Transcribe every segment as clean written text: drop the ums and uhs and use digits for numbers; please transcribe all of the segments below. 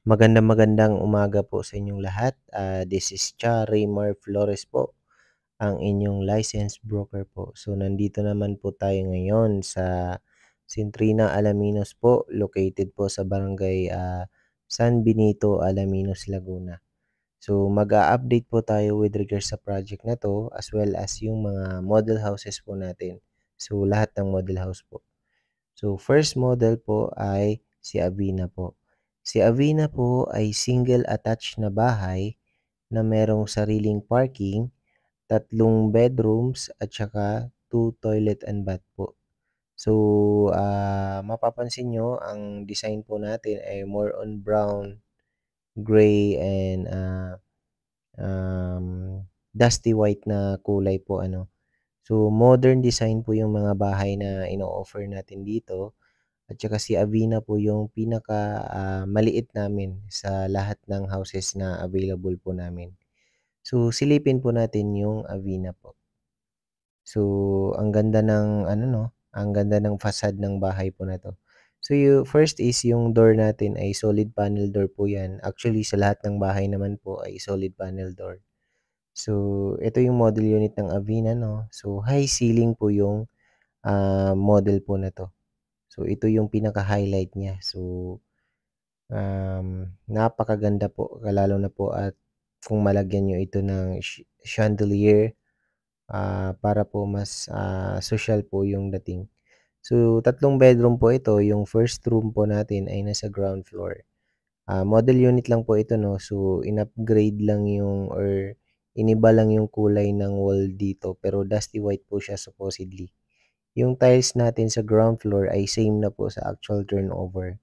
Magandang umaga po sa inyong lahat. This is Cha Raymar Flores po, ang inyong licensed broker po. So nandito naman po tayo ngayon sa Centrina, Alaminos po, located po sa barangay San Benito, Alaminos, Laguna. So mag-a-update po tayo with regards sa project na to as well as yung mga model houses po natin. So lahat ng model house po. So, first model po ay si Avina po. Si Avina po ay single attached na bahay na merong sariling parking, 3 bedrooms at saka 2 toilet and bath po. So, mapapansin nyo ang design po natin ay more on brown, gray, and dusty white na kulay po ano. So, modern design po yung mga bahay na ino-offer natin dito. At saka si Avina po yung pinaka, maliit namin sa lahat ng houses na available po namin. So, silipin po natin yung Avina po. So, ang ganda ng ano 'no, ang ganda ng facade ng bahay po na 'to. So, first is yung door natin ay solid panel door po 'yan. Actually, sa lahat ng bahay naman po ay solid panel door. So, ito yung model unit ng Avina 'no. So, high ceiling po yung, model po na 'to. So, ito yung pinaka-highlight niya. So, napakaganda po lalo na po at kung malagyan niyo ito ng chandelier, para po mas, sosyal po yung dating. So, 3 bedroom po ito, yung first room po natin ay nasa ground floor. Model unit lang po ito 'no, so in-upgrade lang yung or iniba lang yung kulay ng wall dito pero dusty white po siya supposedly. Yung tiles natin sa ground floor ay same na po sa actual turnover.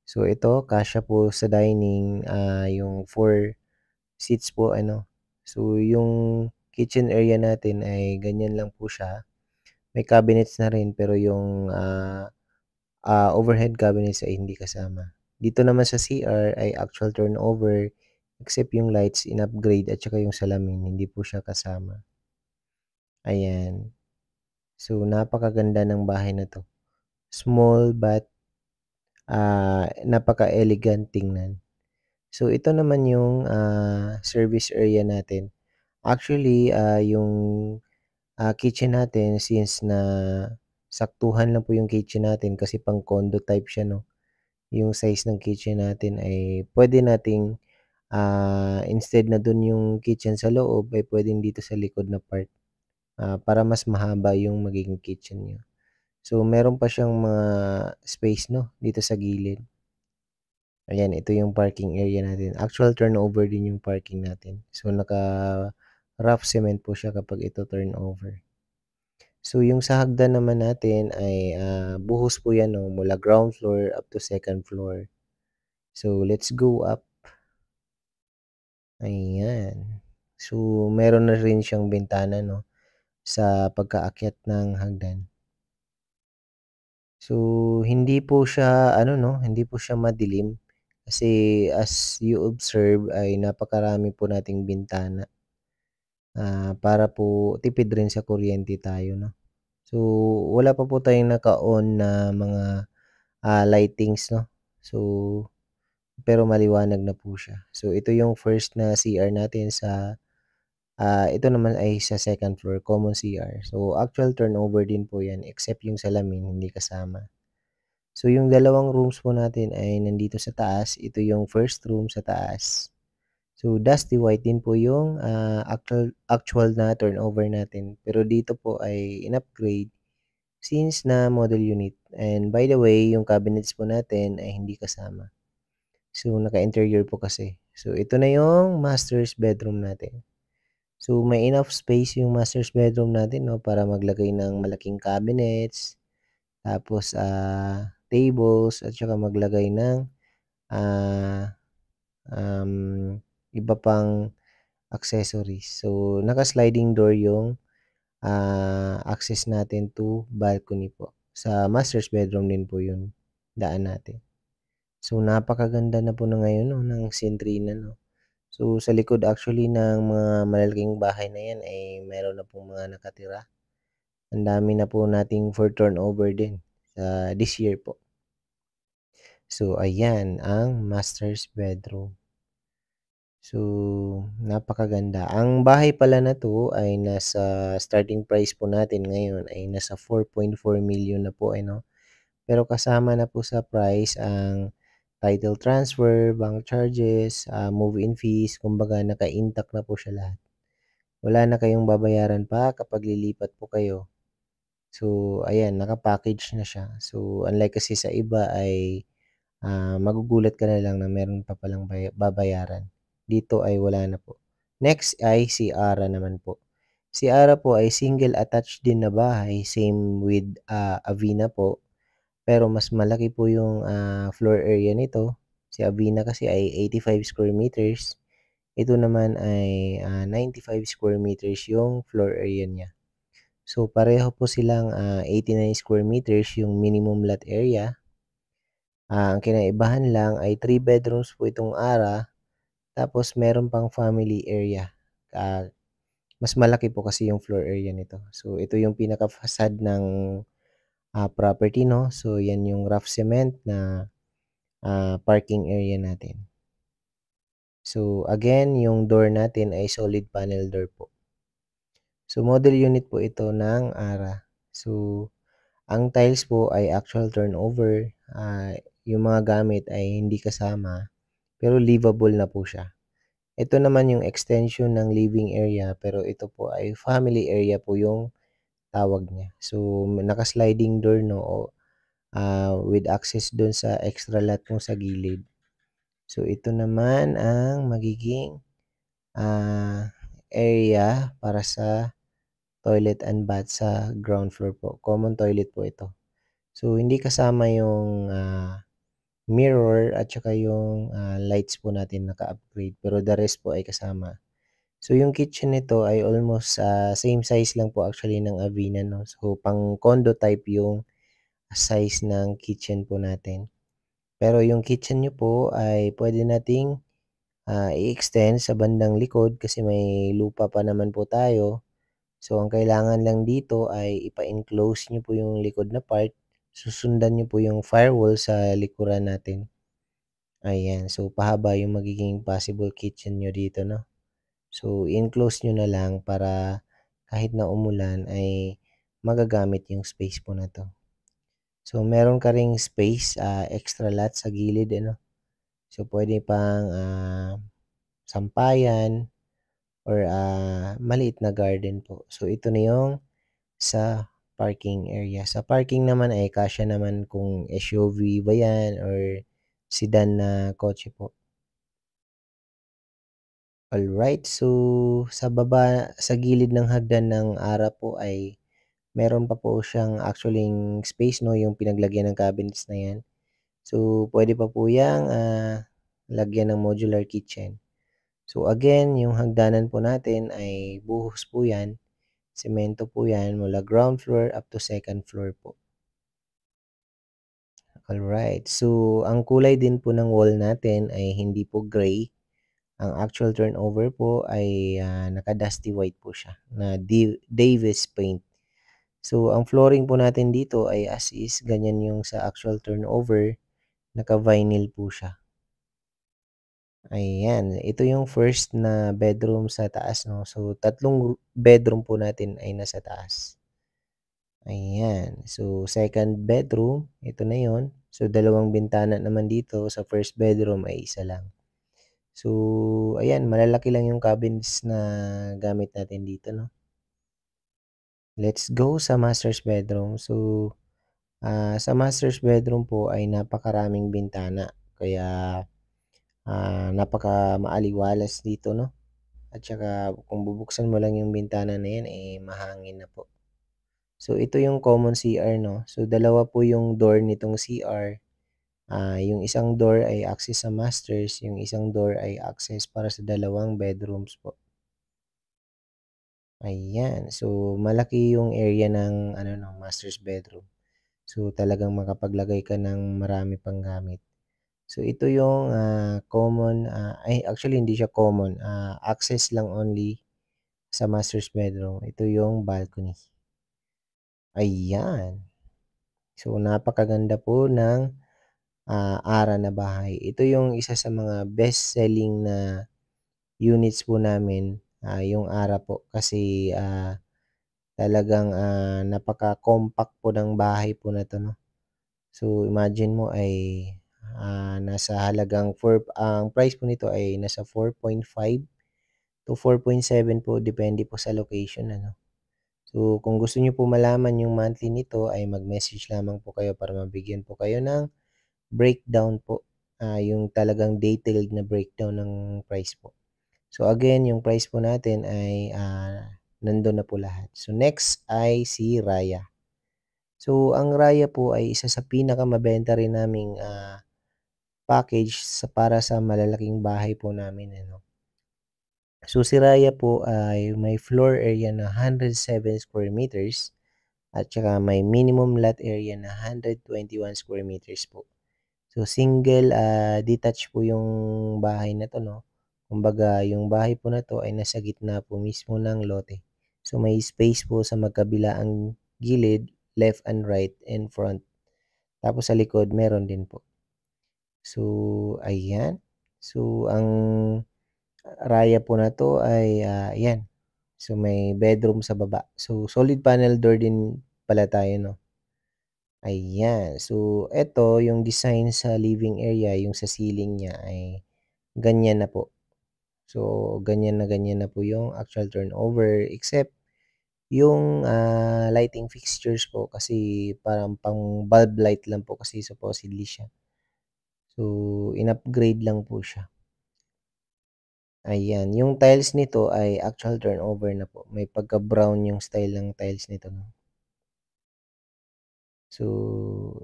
So ito kasya po sa dining, yung 4 seats po ano. So yung kitchen area natin ay ganyan lang po siya. May cabinets na rin pero yung, overhead cabinets ay hindi kasama. Dito naman sa CR ay actual turnover except yung lights in-upgrade at saka yung salamin hindi po siya kasama, ayan. So napakaganda ng bahay na 'to. Small but, napaka-elegant tingnan. So ito naman yung, service area natin. Actually, yung, kitchen natin since na saktuhan lang po yung kitchen natin kasi pang condo type siya 'no, yung size ng kitchen natin ay puwede nating, instead na dun yung kitchen sa loob ay puwedeng dito sa likod na part, para mas mahaba yung magiging kitchen niyo. So meron pa siyang mga space 'no, dito sa gilid. Ayan, ito yung parking area natin. Actual turnover din yung parking natin. So, naka-rough cement po siya kapag ito turnover. So, yung sa hagdan naman natin ay buhos po yan no, mula ground floor up to second floor. So, let's go up. Ayan. So, meron na rin siyang bintana no, sa pagkaakyat ng hagdan. So, hindi po siya ano 'no, hindi po siya madilim kasi as you observe ay napakarami po nating bintana, para po tipid rin sa kuryente tayo 'no. So, wala pa po tayong naka-on na mga, lightings 'no. So, pero maliwanag na po siya. So, ito yung first na CR natin sa, ito naman ay sa second floor, common CR. So, actual turnover din po 'yan except yung salamin hindi kasama. So, yung dalawang rooms po natin ay nandito sa taas. Ito yung first room sa taas. So, dusty white din po yung, actual na turnover natin. Pero dito po ay in-upgrade since na model unit. And by the way, yung cabinets po natin ay hindi kasama. So, naka-interior po kasi. So, ito na yung master's bedroom natin. So, may enough space yung master's bedroom natin 'no, para maglagay ng malaking cabinets, tapos, tables at saka maglagay ng, ah, iba pang accessories. So, naka-sliding door yung, access natin to balcony po. Sa master's bedroom din po yun, daan natin. So, napakaganda na po na ngayon 'no, ng Centrina 'no. So, sa likod actually ng mga malalaking bahay na 'yan ay meron na pong mga nakatira. Ang dami na po nating for turnover din sa this year po. So, ayan ang master's bedroom. So, napakaganda. Ang bahay pala na 'to ay nasa starting price po natin ngayon ay nasa 4.4 million na po ano. Pero kasama na po sa price ang title transfer, bank charges, move-in fees, kumbaga naka-intact na po siya lahat. Wala na kayong babayaran pa kapag lilipat po kayo. So, ayan naka-package na siya. So, unlike kasi sa iba ay, magugulat ka na lang na meron pa palang babayaran. Dito ay wala na po. Next ay si Ara naman po. Si Ara po ay single attached din na bahay, same with, Avina po. Pero mas malaki po yung, floor area nito. Si Avina kasi ay 85 square meters. Ito naman ay, 95 square meters yung floor area niya. So, pareho po silang, 89 square meters yung minimum lot area. Ang kinaibahan lang ay 3 bedrooms po itong ARA, tapos meron pang family area. Mas malaki po kasi yung floor area nito. So, ito yung pinaka-facade ng, property 'no. So, yan yung rough cement na, parking area natin. So, again yung door natin ay solid panel door po. So, model unit po ito ng ARA. So, ang tiles po ay actual turnover, yung mga gamit ay hindi kasama, pero livable na po siya. Ito naman yung extension ng living area, pero ito po ay family area po yung tawag niya. So, naka-sliding door 'no, with access dun sa extra lot mo sa gilid. So, ito naman ang magiging, area para sa toilet and bath sa ground floor po. Common toilet po ito. So, hindi kasama yung, mirror at saka yung, lights po natin naka-upgrade, pero the rest po ay kasama. So, yung kitchen nito ay almost, same size lang po actually ng Avina 'no. So, pang condo type yung size ng kitchen po natin. Pero yung kitchen niyo po ay puwede nating, i-extend sa bandang likod kasi may lupa pa naman po tayo. So, ang kailangan lang dito ay ipa-enclose niyo po yung likod na part, susundan niyo po yung firewall sa likuran natin. Ayan, so pahaba yung magiging possible kitchen niyo dito 'no. So, i-enclose niyo na lang para kahit na umulan ay magagamit yung space po na 'to. So, meron ka ring space, extra lot sa gilid ano. So, puwede pang, sampayan or, maliit na garden po. So, ito na yung sa parking area. Sa parking naman ay kasya naman kung SUV ba 'yan or sedan na kotse po. Alright, so sa baba sa gilid ng hagdan ng ARA po ay meron pa po siyang actualling space 'no, yung pinaglagyan ng cabinets na 'yan. So, puwede pa po 'yang, lagyan ng modular kitchen. So, again yung hagdanan po natin ay buhos po 'yan, semento po 'yan mula ground floor up to second floor po. Alright, so ang kulay din po ng wall natin ay hindi po gray. Ang actual turnover po ay, naka-dusty white po siya na Davis paint. So, ang flooring po natin dito ay as is, ganyan yung sa actual turnover, naka-vinyl po siya. Ayan, ito yung first na bedroom sa taas 'no. So, tatlong bedroom po natin ay nasa taas. Ayan, so second bedroom, ito na yon. So, dalawang bintana naman dito, sa first bedroom ay isa lang. So, ayan malalaki lang yung cabins na gamit natin dito 'no. Let's go sa master's bedroom. So, sa master's bedroom po ay napakaraming bintana kaya, napaka-maaliwalas dito 'no, at saka kung bubuksan mo lang yung bintana na 'yan, eh, mahangin na po. So, ito yung common CR 'no. So, dalawa po yung door nitong CR. Yung isang door ay access sa masters, yung isang door ay access para sa dalawang bedrooms po. Ayan, so malaki yung area ng ano 'no, master's bedroom. So, talagang makapaglagay ka ng marami pang gamit. So, ito yung, common, ay actually hindi siya common, access lang only sa master's bedroom. Ito yung balcony. Ayan. So, napakaganda po ng, ARA na bahay. Ito yung isa sa mga best selling na units po namin, yung ARA po kasi, talagang, napaka-compact po ng bahay po na 'to 'no. So, imagine mo ay, nasa halagang ang price po nito ay nasa 4.5 to 4.7 po depende po sa location ano. So, kung gusto niyo po malaman yung monthly nito ay mag-message lamang po kayo para mabigyan po kayo ng breakdown po, yung talagang detailed na breakdown ng price po. So, again yung price po natin ay, nandun na po lahat. So, next ay si Raya. So, ang Raya po ay isa sa pinakamabenta rin naming, package para sa malalaking bahay po namin ano. So, si Raya po ay may floor area na 107 square meters at saka may minimum lot area na 121 square meters po. So, single, detached po yung bahay na 'to 'no. Kumbaga yung bahay po na 'to ay nasa gitna po mismo ng lote. So, may space po sa magkabilaang gilid, left and right and front. Tapos sa likod meron din po. So, ayan. So, ang Raya po na 'to ay, 'yan. So, may bedroom sa baba. So, solid panel door din pala tayo 'no. Ayan. So, eto yung design sa living area, yung sa ceiling niya ay ganyan na po. So, ganyan na po yung actual turnover except yung, lighting fixtures po kasi parang pang bulb light lang po kasi supposedly siya. So, in-upgrade lang po siya. Ayan, yung tiles nito ay actual turnover na po. May pagka-brown yung style ng tiles nito 'no. So,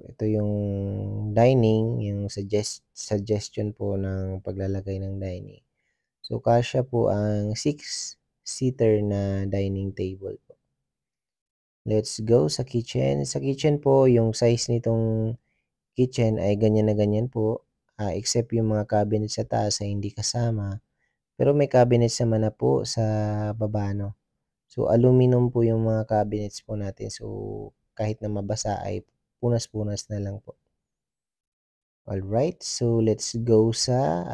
ito yung dining, yung suggestion po ng paglalagay ng dining. So, kasya po ang six-seater na dining table po. Let's go sa kitchen. Sa kitchen po, yung size nitong kitchen ay ganyan na ganyan po, except yung mga cabinet sa taas ay hindi kasama. Pero may cabinets naman na po sa baba 'no. So, aluminum po yung mga cabinets po natin. So, kahit na mabasa ay punas-punas na lang po. Alright, so let's go sa,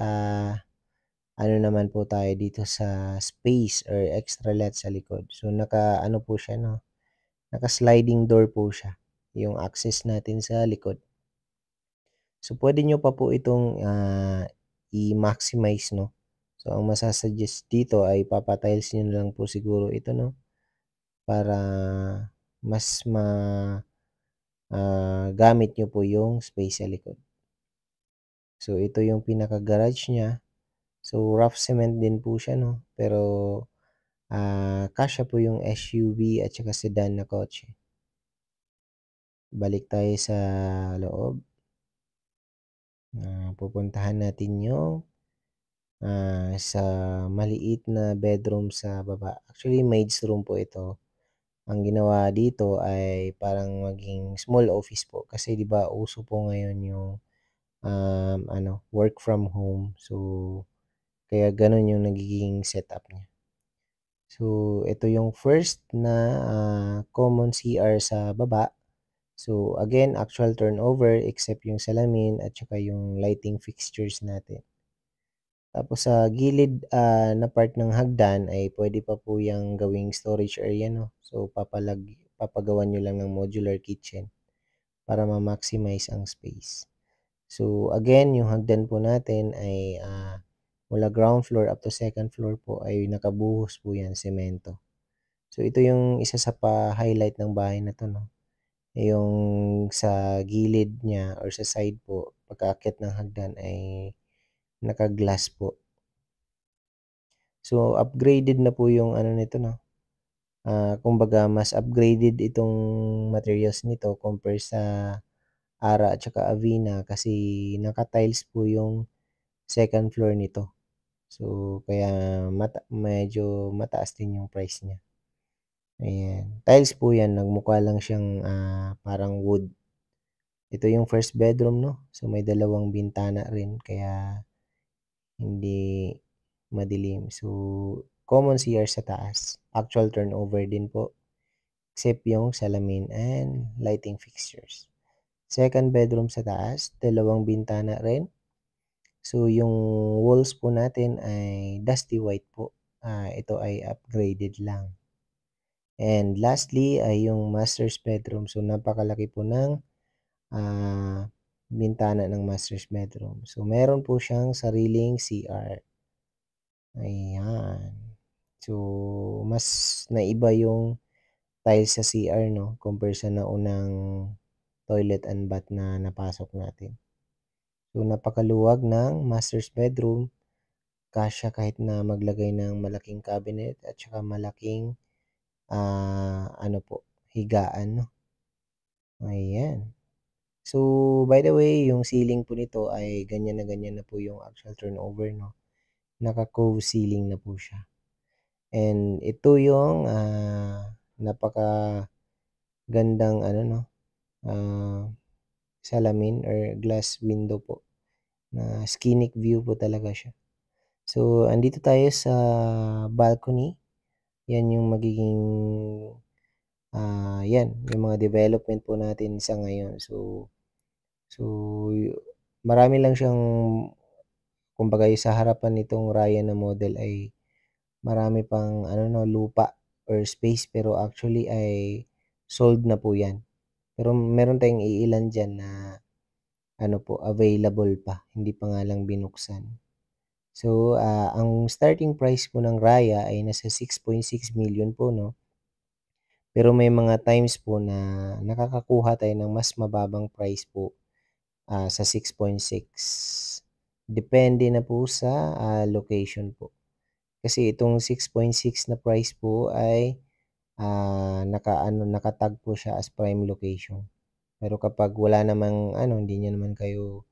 ano naman po tayo dito sa space or extra lot sa likod. So, naka-ano po siya 'no, naka-sliding door po siya, yung access natin sa likod. So, puwede niyo pa po itong, i-maximize 'no. So, ang masa-suggest dito ay papa-tiles niyo na lang po siguro ito 'no, para mas gamit niyo po yung space sa likod. So, ito yung pinaka-garage niya. So, rough cement din po siya 'no, pero, kasya po yung SUV at saka sedan na kotse. Balik tayo sa loob, pupuntahan natin yung, sa maliit na bedroom sa baba. Actually, maid's room po ito. Ang ginawa dito ay parang maging small office po kasi 'di ba uso po ngayon yung, work from home. So, kaya gano'n yung nagiging setup niya. So, ito yung first na, common CR sa baba. So, again, actual turnover except yung salamin at saka yung lighting fixtures natin. Tapos sa gilid, na part ng hagdan ay puwede pa po yang gawing storage area 'no. So, papagawan niyo lang ng modular kitchen para ma-maximize ang space. So, again yung hagdan po natin ay, mula ground floor up to second floor po ay nakabuhos po yan semento. So, ito yung isa sa pa-highlight ng bahay na 'to 'no, yung sa gilid niya or sa side po pagkaakyat ng hagdan ay naka-glass po. So, upgraded na po yung ano nito 'no, kumbaga mas upgraded itong materials nito compare sa ARA at saka Avina kasi naka-tiles po yung second floor nito. So, kaya medyo mataas din yung price niya, ayan. Tiles po 'yan, nagmukha lang siyang, parang wood. Ito yung first bedroom 'no, so may dalawang bintana rin kaya hindi madilim. So, common CR sa taas, actual turnover din po, except yung salamin and lighting fixtures. Second bedroom sa taas, dalawang bintana rin. So, yung walls po natin ay dusty white po. Ito ay upgraded lang. And lastly ay yung master's bedroom. So, napakalaki po ng bintana ng master's bedroom. So, meron po siyang sariling CR. Ayan. So, mas naiba yung tiles sa CR 'no, compare sa naunang toilet and bath na napasok natin. So, napakaluwag ng master's bedroom, kasya kahit na maglagay ng malaking cabinet at saka malaking, ano po, higaan 'no, ayan. So, by the way, yung ceiling po nito ay ganyan na po yung actual turnover 'no, naka-cove ceiling na po siya. And ito yung, napakagandang ano 'no, ah, salamin or glass window po na scenic view po talaga siya. So, andito tayo sa balcony, 'yan yung magiging, 'yan yung mga development po natin sa ngayon. So marami lang siyang kumbaga yung sa harapan nitong Raya na model ay marami pang ano 'no, lupa or space pero actually ay sold na po 'yan. Pero meron tayong iilan diyan na ano po, available pa, hindi pa nga lang binuksan. So, ang starting price po ng Raya ay nasa 6.6 million po 'no, pero may mga times po na nakakakuha tayo ng mas mababang price po, sa 6.6. Depende na po sa, location po. Kasi itong 6.6 na price po ay, naka-ano, naka-tag po siya as prime location. Pero kapag wala namang ano, hindi niyo naman kayo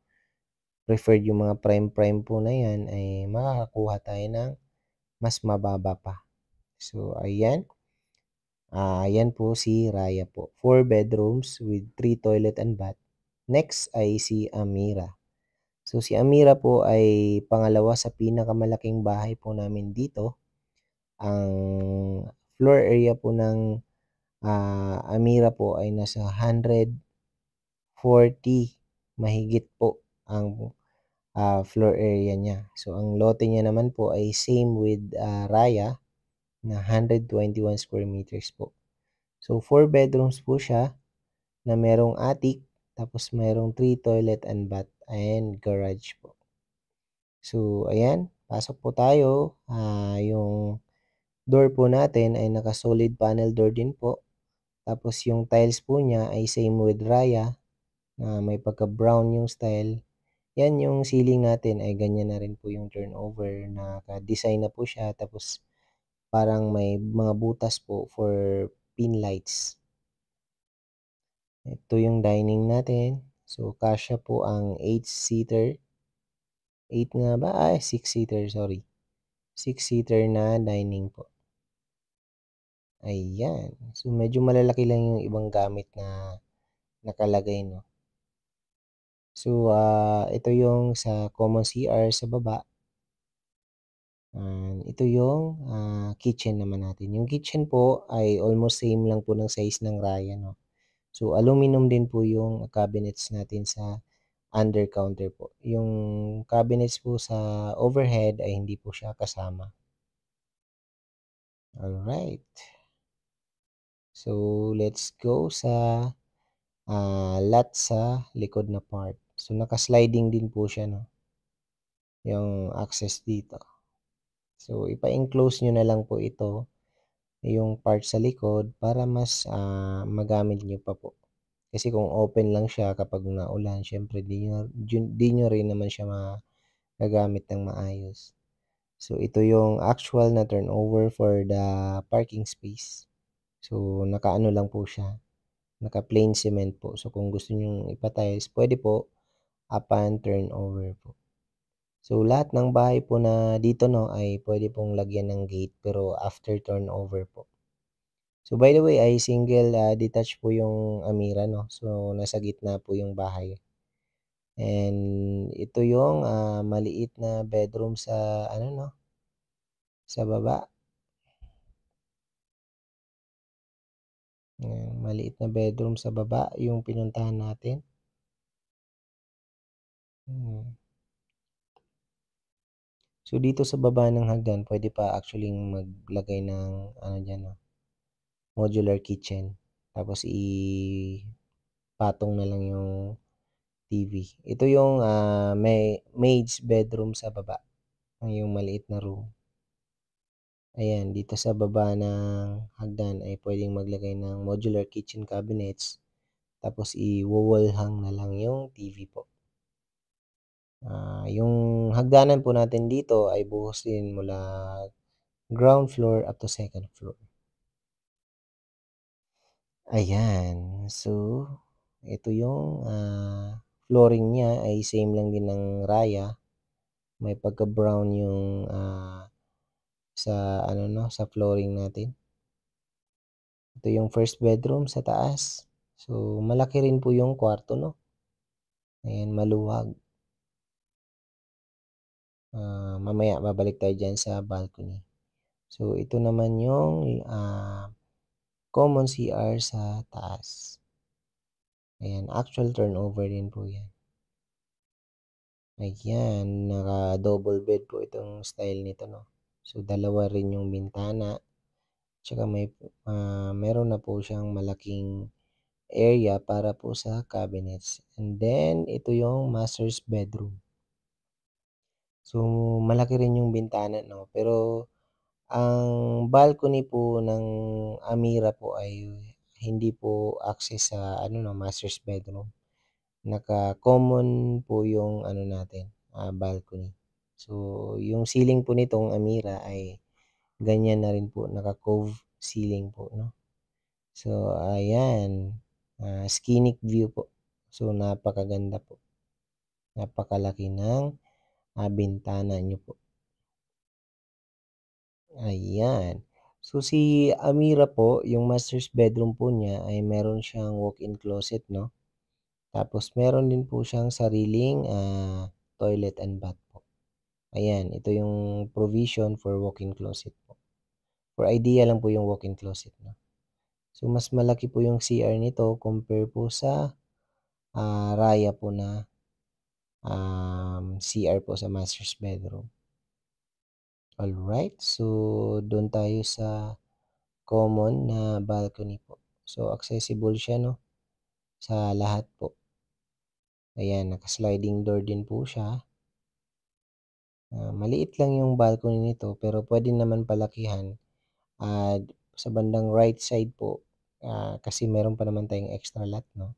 preferred yung mga prime-prime po na 'yan, ay makakakuha tayo ng mas mababa pa. So ayan, yan po si Raya po. 4 bedrooms with 3 toilet and bath. Next ay si Amira. So si Amira po ay pangalawa sa pinakamalaking bahay po namin dito. Ang floor area po ng, Amira po ay nasa 140 mahigit po ang, floor area niya. So ang lote niya naman po ay same with, Raya na 121 square meters po. So 4 bedrooms po siya na merong attic, tapos merong 3 toilet and bath and garage po. So ayan, pasok po tayo, yung door po natin ay naka-solid panel door din po. Tapos yung tiles po niya ay same with Raya na may pagka-brown yung style. Yan yung ceiling natin ay ganyan na rin po yung turnover, naka-design na po siya tapos parang may mga butas po for pin lights. Ito yung dining natin. So kasya po ang 8-seater, 8 nga ba? 6-seater, sorry. 6-seater na dining po. Ayan. So medyo malalaki lang yung ibang gamit na nakalagay 'no. So, ito yung sa common CR sa baba. Ito yung, kitchen naman natin. Yung kitchen po ay almost same lang po ng size ng Raya 'no. So, aluminum din po yung cabinets natin sa under counter po. Yung cabinets po sa overhead ay hindi po siya kasama. Alright. So, let's go sa, lot sa likod na part. So, naka-sliding din po siya 'no, yung access dito. So, ipa-enclose niyo na lang po ito, yung part sa likod para mas, magamit niyo pa po. Kasi kung open lang siya kapag naulan siyempre di niyo rin naman siya magagamit ng maayos. So, ito yung actual na turnover for the parking space. So, nakaano lang po siya, naka-plain cement po. So, kung gusto niyong ipa-tiles puwede po upon turnover po. So, lahat ng bahay po na dito 'no, ay puwede pong lagyan ng gate pero after turnover po. So, by the way ay single, detached po yung Amira 'no, so nasa gitna po yung bahay. And ito yung, maliit na bedroom sa ano 'no, sa baba. Ayan, maliit na bedroom sa baba yung pinuntahan natin. Mm. So, dito sa baba ng hagdan puwede pa actually maglagay ng ano diyan 'no, modular kitchen. Tapos ipatong na lang yung TV. Ito yung, may maid's bedroom sa baba, yung maliit na room. Ayan, dito sa baba ng hagdan ay puwedeng maglagay ng modular kitchen cabinets, tapos iwo-wall hang na lang yung TV po. Yung hagdanan po natin dito ay buhos din mula ground floor up to second floor. Ayan, so ito yung, flooring niya ay same lang din ng Raya, may pagka-brown yung, sa ano 'no, sa flooring natin. Ito yung first bedroom sa taas. So, malaki rin po yung kwarto 'no, ayan maluwag. Mamaya babalik tayo diyan sa balcony. So, ito naman yung, common CR sa taas. Ayan, actual turnover din po 'yan. Ayan, naka-double bed po itong style nito 'no. So, dalawa rin yung bintana, tsaka meron na po siyang malaking area para po sa cabinets. And then ito yung master's bedroom. So, malaki rin yung bintana 'no, pero ang balcony po ng Amira po ay hindi po access sa ano 'no, master's bedroom. Naka-common po yung ano natin, balcony. So, yung ceiling po nitong Amira ay ganyan na rin po, naka-cove ceiling po 'no. So, ayan, scenic view po. So, napakaganda po. Napakalaki ng, bintana niyo po. Ayan. So, si Amira po, yung master's bedroom po niya ay meron siyang walk-in closet 'no, tapos meron din po siyang sariling, toilet and bath po. Ayan, ito yung provision for walk-in closet po. For idea lang po yung walk-in closet 'no. So, mas malaki po yung CR nito compare po sa, Raya po na, CR po sa master's bedroom. Alright, so dun tayo sa common na balcony po. So, accessible siya 'no, sa lahat po. Ayan, naka-sliding door din po siya. Maliit lang yung balcony nito pero puwede naman palakihan, sa bandang right side po, kasi meron pa naman tayong extra lot 'no.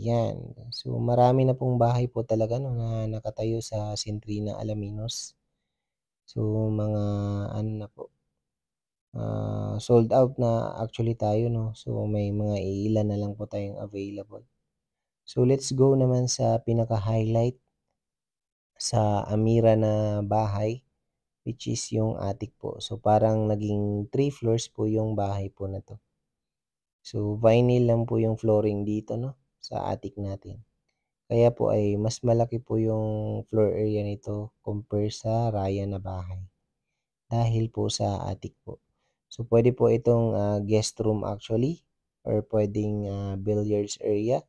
Ayan, so marami na pong bahay po talaga 'no na nakatayo sa Centrina, Alaminos. So, mga ano na po, sold out na actually tayo 'no. So, may mga iilan na lang po tayong available. So, let's go naman sa pinaka-highlight sa Amira na bahay, which is yung attic po. So, parang naging 3 floors po yung bahay po na 'to. So, vinyl lang po yung flooring dito 'no, sa attic natin. Kaya po ay mas malaki po yung floor area nito compare sa Raya na bahay, dahil po sa attic po. So, puwede po itong, guest room actually or puwedeng, billiards area,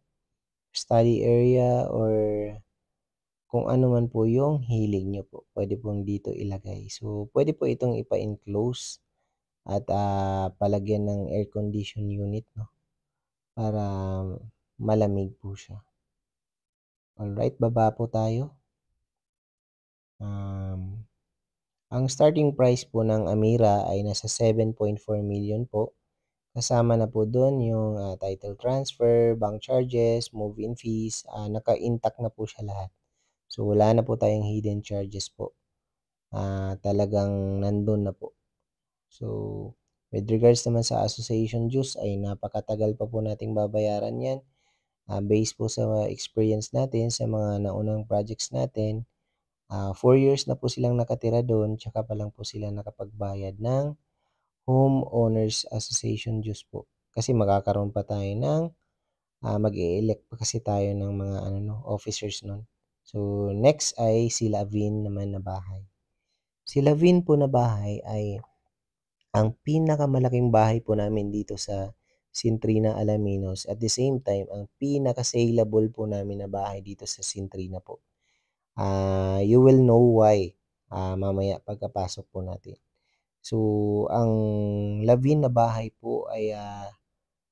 study area or kung ano man po yung hilig niyo po, puwede pong dito ilagay. So, puwede po itong ipa-enclose at, palagyan ng air condition unit 'no, para malamig po siya. Alright, baba po tayo. Um, ang starting price po ng Amira ay nasa 7.4 million po. Kasama na po dun yung, title transfer, bank charges, move-in fees, naka-intact na po siya lahat. So, wala na po tayong hidden charges po. Talagang nandun na po. So, with regards naman sa association dues ay napakatagal pa po nating babayaran 'yan, base po sa experience natin sa mga naunang projects natin. 4 years na po silang nakatira dun tsaka pa lang po sila nakapagbayad ng Homeowners Association dues po. Kasi magkakaroon pa tayo ng, mag-e-elect pa kasi tayo ng mga ano 'no, officers nun. So, next ay si Lavin naman na bahay. Si Lavin po na bahay ay ang pinakamalaking bahay po namin dito sa Centrina Alaminos. At the same time, ang pinaka-saleable po namin na bahay dito sa Centrina po. You will know why, mamaya pagkapasok po natin. So, ang Lavin na bahay po ay,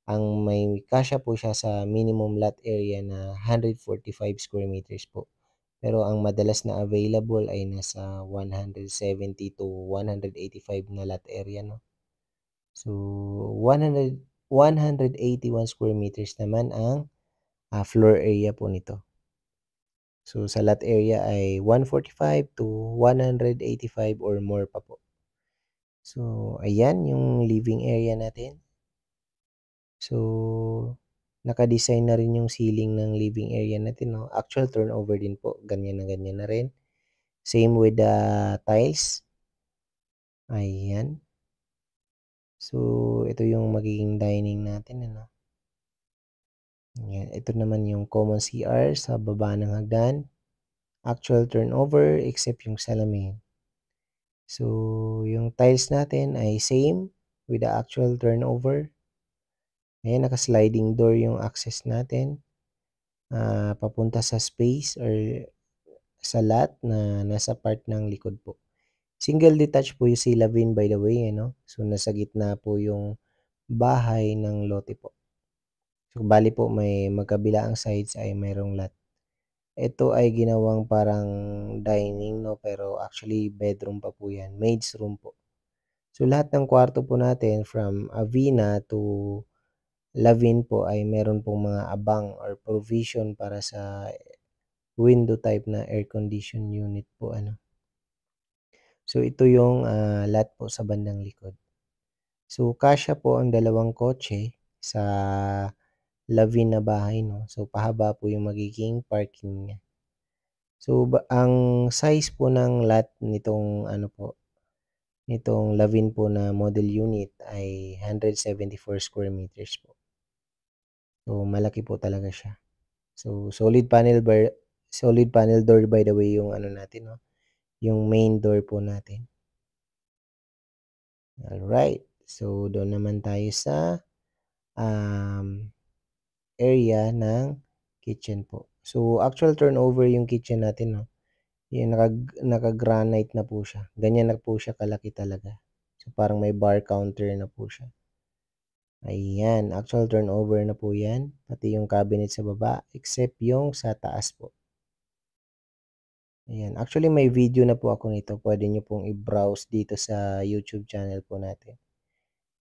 ang may kasya po siya sa minimum lot area na 145 square meters po. Pero ang madalas na available ay nasa 170 to 185 na lot area 'no. So, 181 square meters naman ang, floor area po nito. So, sa lot area ay 145 to 185 or more pa po. So, ayan yung living area natin. So, naka-design na rin yung ceiling ng living area natin 'no. Actual turnover din po, ganyan na rin. Same with the tiles, ayan. So, ito yung magiging dining natin ano. Ayan, ito naman yung common CR sa baba ng hagdan. Actual turnover except yung salamin. So, yung tiles natin ay same with the actual turnover. Ayan, naka-sliding door yung access natin, papunta sa space or sa lot na nasa part ng likod po. Single detached po yung Silavin by the way, ano. So, nasa gitna po yung bahay ng lote po. So, bale po may magkabilaang sides ay mayroong lot. Ito ay ginawang parang dining 'no, pero actually bedroom pa po 'yan, maid's room po. So, lahat ng kwarto po natin from Avina to Lavin po ay meron pong mga abang or provision para sa window type na air condition unit po ano. So, ito yung, lot po sa bandang likod. So, kasya po ang dalawang kotse sa Lavin na bahay 'no. So, pahaba po yung magiging parking niya. So, ang size po ng lot nitong ano po, nitong Lavin po na model unit ay 174 square meters po. So, malaki po talaga siya. So, solid panel door by the way yung ano natin 'no, yung main door po natin. Alright. So, doon naman tayo sa, um, area ng kitchen po. So, actual turnover yung kitchen natin 'no. Yung naka-granite na po siya, ganyan na po siya kalaki talaga. So, parang may bar counter na po siya. Ayan, actual turnover na po 'yan, pati yung cabinet sa baba except yung sa taas po. Ayan, actually may video na po ako nito, puwede niyo pong i-browse dito sa YouTube channel po natin.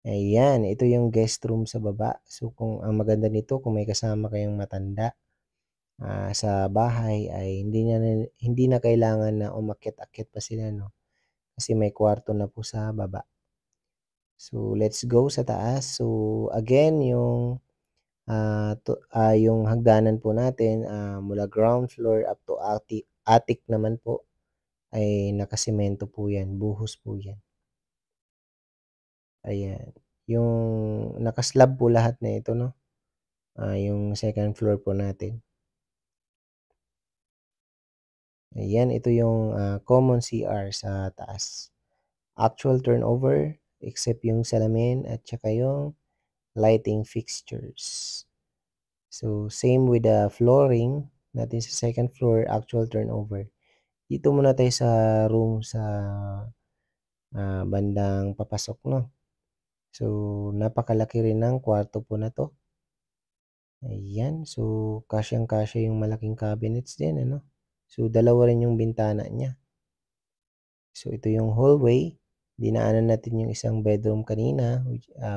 Ayan, ito yung guest room sa baba. So, kung ang maganda nito kung may kasama kayong matanda, sa bahay ay hindi na kailangan na umakyat-akyat pa sila 'no, kasi may kwarto na po sa baba. So, let's go sa taas. So, again yung, yung hagdanan po natin, mula ground floor up to attic naman po ay nakasemento po 'yan, buhos po 'yan. Ayan, yung naka-slab po lahat na ito 'no, yung second floor po natin. Ayan, ito yung, common CR sa taas. Actual turnover except yung salamin at saka yung lighting fixtures. So, same with the flooring natin sa second floor, actual turnover. Dito muna tayo sa room sa, bandang papasok 'no. So, napakalaki rin ng kwarto po na 'to. Ayan, so kasyang-kasya yung malaking cabinets din ano. So, dalawa rin yung bintana niya. So, ito yung hallway, dinaanan natin yung isang bedroom kanina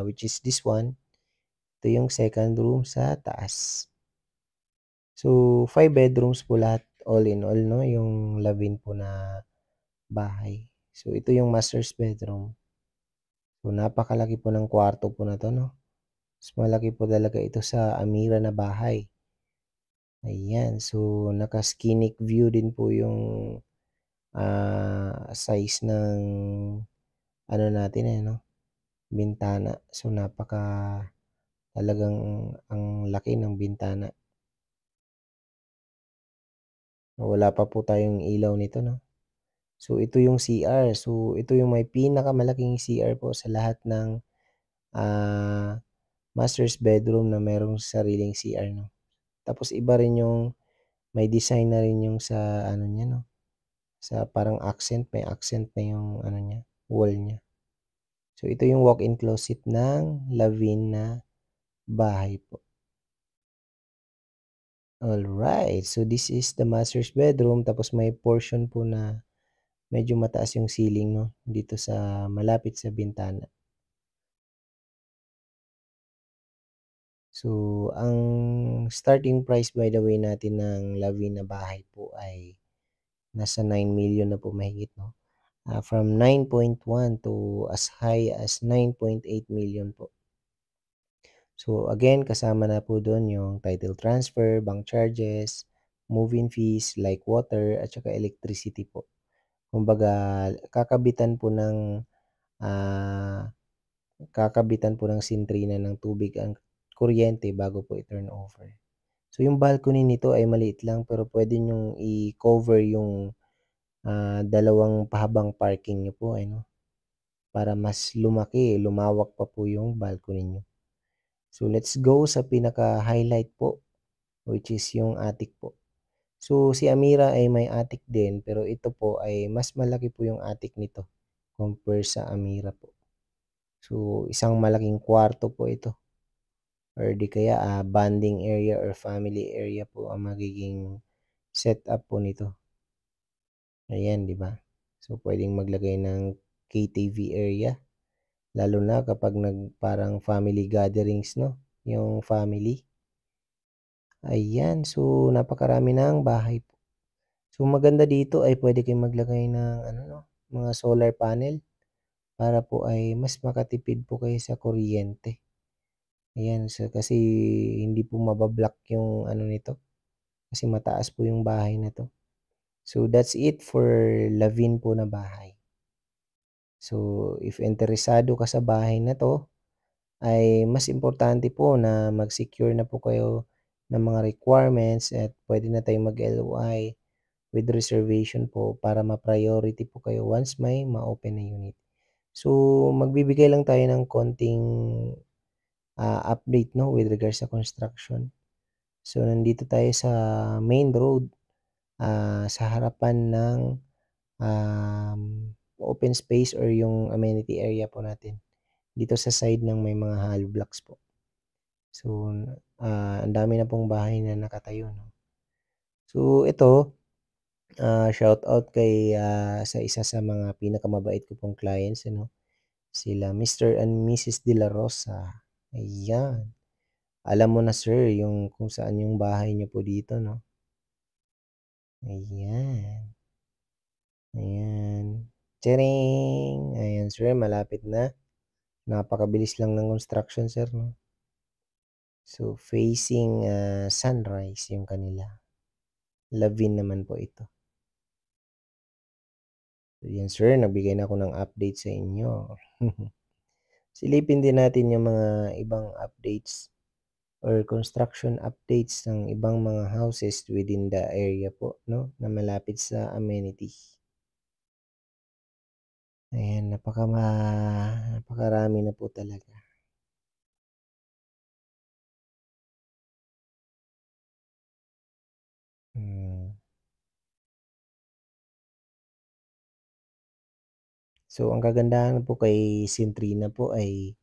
which is this one. Ito yung second room sa taas. So, 5 bedrooms po lahat all in all 'no, yung Lavin po na bahay. So, ito yung master's bedroom. So, napakalaki po ng kwarto po na 'to 'no. Mas malaki po talaga ito sa Amira na bahay. Ayan, so naka-scenic view din po yung, size ng ano natin, eh, 'no, bintana. So, talagang ang laki ng bintana. Wala pa po tayong ilaw nito 'no. So, ito yung CR. So, ito yung may pinakamalaking CR po sa lahat ng, ah, master's bedroom na merong sariling CR 'no. Tapos iba rin yung may design na rin yung sa ano niya 'no, sa parang accent, may accent na yung ano niya, wall niya. So ito yung walk-in closet ng Lavin na bahay po. Alright, so this is the master's bedroom tapos may portion po na medyo mataas yung ceiling 'no, dito sa malapit sa bintana. So, ang starting price by the way natin ng Lavin na bahay po ay nasa 9 million na po mahigit 'no. From 9.1 to as high as 9.8 million po. So again, kasama na po dun yung title transfer, bank charges, move-in fees like water at saka electricity po. Kumbaga ah, kakabitan po ng sentrina ng tubig ang kuryente bago po i-turn over. So yung balcony nito ay maliit lang pero puwede niyong i-cover yung, dalawang pahabang parking niyo po ano, para mas lumawak pa po yung balcony niyo. So let's go sa pinaka-highlight po, which is yung attic po. So si Amira ay may attic din pero ito po ay mas malaki po yung attic nito compare sa Amira po. So isang malaking kwarto po ito or di kaya, bonding area or family area po ang magiging setup po nito. Ayan, 'di ba? So puwedeng maglagay ng KTV area lalo na kapag parang family gatherings 'no, yung family. Ayan, so napakarami ng bahay po. So maganda dito ay puwede kayong maglagay ng ano 'no, mga solar panel para po ay mas makatipid po kayo sa kuryente. Ayan, so kasi hindi po maba-block yung ano nito, kasi mataas po yung bahay na 'to. So that's it for Lavin po na bahay. So if interesado ka sa bahay na 'to, ay mas importante po na mag-secure na po kayo ng mga requirements at puwede na tayong mag-LOI with reservation po para ma-priority po kayo once may ma-open na unit. So magbibigay lang tayo ng konting, update 'no with regards sa construction. So nandito tayo sa main road, sa harapan ng, um, open space or yung amenity area po natin. Dito sa side ng may mga hollow blocks po. So, ang dami na pong bahay na nakatayo 'no. So ito, shoutout sa isa sa mga pinakamabait ko pong clients ano, sila Mr. and Mrs. De La Rosa, ayan. Alam mo na sir yung kung saan yung bahay niyo po dito 'no, ayan, ayan. Tadang! Ayan sir malapit na, napakabilis lang ng construction sir 'no. So facing, sunrise yung kanila, Lavin naman po ito. Ayan sir, nagbigay na ako ng update sa inyo. Silipin din natin yung mga ibang updates or construction updates ng ibang mga houses within the area po 'no, na malapit sa amenity. Ayan, napakarami na po talaga. Hmm. So ang kagandahan po kay Centrina po ay,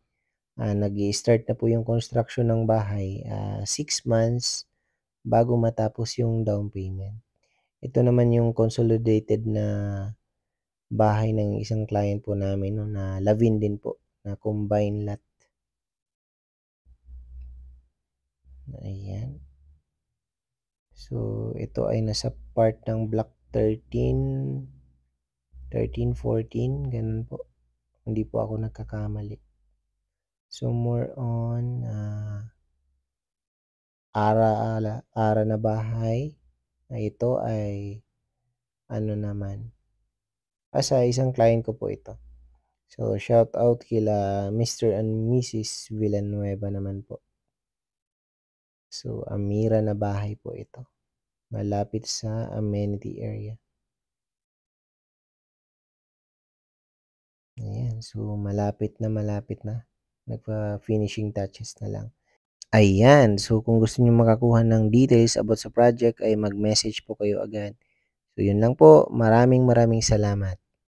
nag-i-start na po yung construction ng bahay, 6 months bago matapos yung down payment. Ito naman yung consolidated na bahay ng isang client po namin 'no, na Lavin din po, na combined lot. Ayan. So, ito ay nasa part ng block 13, 14 gano'n po. Hindi po ako nagkakamali. So, more on, ara na bahay na ito ay ano naman, sa isang client ko po ito. So, shout out kila Mr. and Mrs. Villanueva naman po. So, Amira na bahay po ito, malapit sa amenity area. Ayan, so malapit na, malapit na. nagfa-finishing touches na lang. Ayan, so kung gusto niyong makakuha ng details about sa project ay mag-message po kayo agad. So yun lang po, maraming maraming salamat.